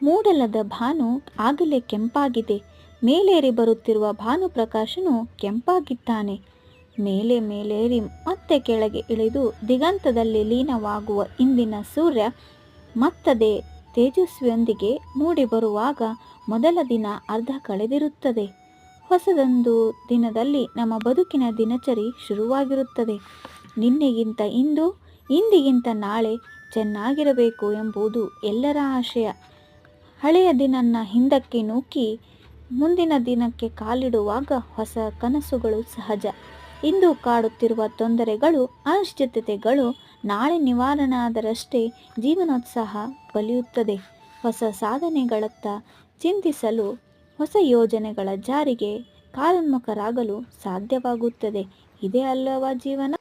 ಮೂಡಲದ ಭಾನು ಆಗಲೇ ಕೆಂಪಾಗಿದೆ. ಮೇಲೇರಿ ಬರುತ್ತಿರುವ ಭಾನುಪ್ರಕಾಶನು ಕೆಂಪಾಗಿದ್ದಾನೆ. ಮೇಲೆ ಮೇಲೇರಿ ಮತ್ತೆ ಕೆಳಗೆ ಇಳಿದು ದಿಗಂತದಲ್ಲಿ ಲೀನವಾಗುವ ಇಂದಿನ ಸೂರ್ಯ ಮತ್ತದೇ ತೇಜಸ್ವಿಯೊಂದಿಗೆ ಮೂಡಿಬರುವಾಗ ಮೊದಲ ದಿನ ಅರ್ಧ ಕಳೆದಿರುತ್ತದೆ. ಹೊಸದೊಂದು ದಿನದಲ್ಲಿ ನಮ್ಮ ಬದುಕಿನ ದಿನಚರಿ ಶುರುವಾಗಿರುತ್ತದೆ. ನಿನ್ನೆಗಿಂತ ಇಂದು, ಇಂದಿಗಿಂತ ನಾಳೆ ಚೆನ್ನಾಗಿರಬೇಕು ಎಂಬುದು ಎಲ್ಲರ ಆಶಯ. ಹಳೆಯ ದಿನನ್ನ ಹಿಂದಕ್ಕೆ ನೂಕಿ ಮುಂದಿನ ದಿನಕ್ಕೆ ಕಾಲಿಡುವಾಗ ಹೊಸ ಕನಸುಗಳು ಸಹಜ. ಇಂದು ಕಾಡುತ್ತಿರುವ ತೊಂದರೆಗಳು, ಅನಿಶ್ಚಿತತೆಗಳು ನಾಳೆ ನಿವಾರಣೆಯಾದರಷ್ಟೇ ಜೀವನೋತ್ಸಾಹ ಬಲಿಯುತ್ತದೆ. ಹೊಸ ಸಾಧನೆಗಳತ್ತ ಚಿಂತಿಸಲು, ಹೊಸ ಯೋಜನೆಗಳ ಜಾರಿಗೆ ಕಾರ್ಯೋನ್ಮುಖರಾಗಲು ಸಾಧ್ಯವಾಗುತ್ತದೆ. ಇದೇ ಅಲ್ಲವಾ ಜೀವನ?